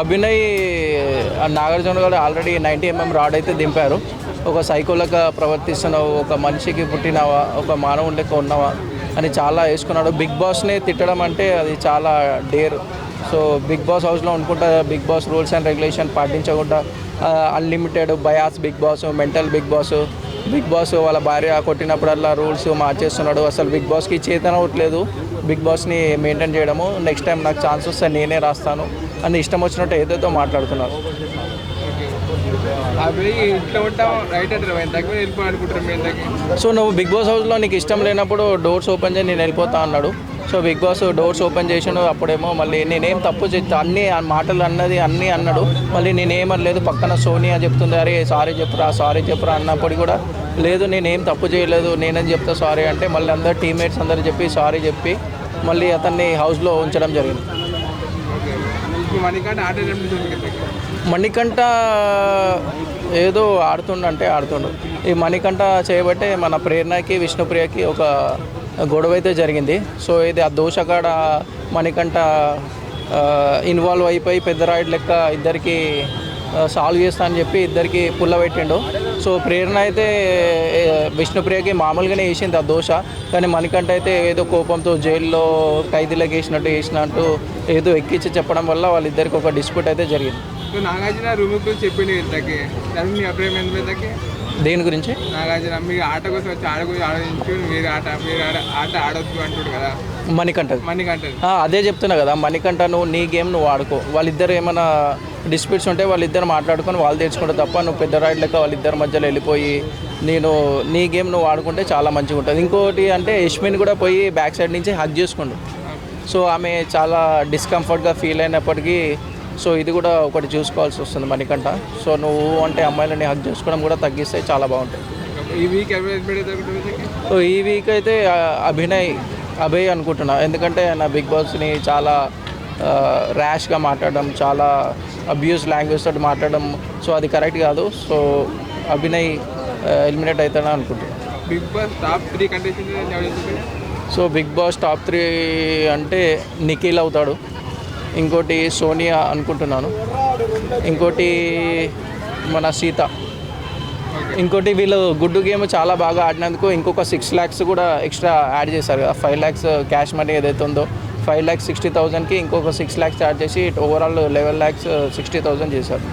అభినయ్ నాగార్జున గారు already 90 mm rod అయితే దింపారు. ఒక సైకోలాగా ప్రవర్తిస్తున్నావు, ఒక మనిషికి పుట్టినవా, ఒక మానవుని లెక్క ఉన్నవా అని చాలా వేసుకున్నాడు. బిగ్ బాస్ని తిట్టడం అంటే అది చాలా డేర్. సో బిగ్ బాస్ హౌస్లో అనుకుంటా Bigg Boss rules and regulation పాటించకుండా unlimited bias Bigg Boss, mental Bigg Boss వాళ్ళ భార్య కొట్టినప్పుడల్లా రూల్స్ మార్చేస్తున్నాడు. అసలు బిగ్ బాస్కి చేతన అవ్వట్లేదు బిగ్ బాస్ని మెయింటైన్ చేయడము. నెక్స్ట్ టైం నాకు ఛాన్స్ వస్తే నేనే రాస్తాను అని ఇష్టం వచ్చినట్టు ఏదైతే మాట్లాడుతున్నారు. సో నువ్వు బిగ్ బాస్ హౌస్లో నీకు ఇష్టం లేనప్పుడు డోర్స్ ఓపెన్ చేసి నేను వెళ్ళిపోతా అన్నాడు. So Bigg Boss doors open చేసాడు. అప్పుడేమో మళ్ళీ నేనేం తప్పు చేస్తా అన్నీ మాటలు అన్నీ అన్నాడు. మళ్ళీ నేనేమనలేదు. పక్కన సోనియా చెప్తుంది, అరే సారీ చెప్పురా అన్నప్పుడు కూడా లేదు నేనేం తప్పు చేయలేదు, నేనేం చెప్తా సారీ అంటే మళ్ళీ అందరు టీమ్మేట్స్ అందరు చెప్పి సారీ చెప్పి మళ్ళీ అతన్ని హౌస్లో ఉంచడం జరిగింది. మణికంఠ ఏదో ఆడుతుండు. ఈ మణికంఠ చేయబట్టే మన ప్రేరణకి విష్ణుప్రియకి ఒక గొడవ అయితే జరిగింది. సో ఇది ఆ దోషకాడ మణికంఠ ఇన్వాల్వ్ అయిపోయి పెద్దరాయుడు లెక్క ఇద్దరికి సాల్వ్ చేస్తా అని చెప్పి ఇద్దరికి పుల్లబెట్టిండు. సో ప్రేరణ అయితే విష్ణుప్రియకి మామూలుగానే వేసింది ఆ దోష, కానీ మణికంఠ అయితే ఏదో కోపంతో జైల్లో ఖైదీలకు వేసినట్టు ఏదో ఎక్కించి చెప్పడం వల్ల వాళ్ళిద్దరికి ఒక డిస్ప్యూట్ అయితే జరిగింది. నాగార్జున రూమ్ గురించి చెప్పింది దేని గురించి? నాగార్జున మీ ఆట కోసం వచ్చి ఆడించు మీరు ఆట ఆడొద్దు అంటాడు కదా మణికంఠ. అదే చెప్తున్నా కదా, మణికంఠ నువ్వు నీ గేమ్ నువ్వు ఆడుకో. వాళ్ళిద్దరు ఏమైనా డిస్ప్యూట్స్ ఉంటే వాళ్ళిద్దరు మాట్లాడుకొని వాళ్ళు తెచ్చుకుంటే తప్ప నువ్వు పెద్ద రాయిడ్ లెక్క వాళ్ళిద్దరి మధ్యలో వెళ్ళిపోయి నీ గేమ్ నువ్వు ఆడుకుంటే చాలా మంచిగా ఉంటుంది. ఇంకోటి అంటే యష్మిన్ కూడా పోయి బ్యాక్ సైడ్ నుంచి హగ్ చేసుకుండు. సో ఆమె చాలా డిస్కంఫర్ట్గా ఫీల్ అయినప్పటికీ సో ఇది కూడా ఒకటి చూసుకోవాల్సి వస్తుంది మణికంఠ. సో నువ్వు అంటే అమ్మాయిలని హగ్ చేసుకోవడం కూడా తగ్గిస్తే చాలా బాగుంటుంది. సో ఈ వీక్ అయితే అభయ్ అనుకుంటున్నా, ఎందుకంటే నా బిగ్ బాస్ని చాలా ర్యాష్గా మాట్లాడడం, చాలా అబ్యూస్ లాంగ్వేజ్ తోటి మాట్లాడడం, సో అది కరెక్ట్ కాదు. సో అభినయ్ ఎలిమినేట్ అవుతాడని అనుకుంటున్నాను. Bigg Boss top 3 contestants. So Bigg Boss top 3 అంటే నిఖిల్ అవుతాడు, ఇంకోటి సోనియా అనుకుంటున్నాను, ఇంకోటి మన సీత, ఇంకోటి వీళ్ళు గుడ్డు గేమ్ చాలా బాగా ఆడినందుకు ఇంకొక 6 lakhs కూడా ఎక్స్ట్రా యాడ్ చేశారు కదా. 5 lakhs క్యాష్ మనీ ఏదైతే ఉందో 5,60,000కి ఇంకొక 6 lakhs యాడ్ చేసి ఓవరాల్ 11,60,000 చేశారు.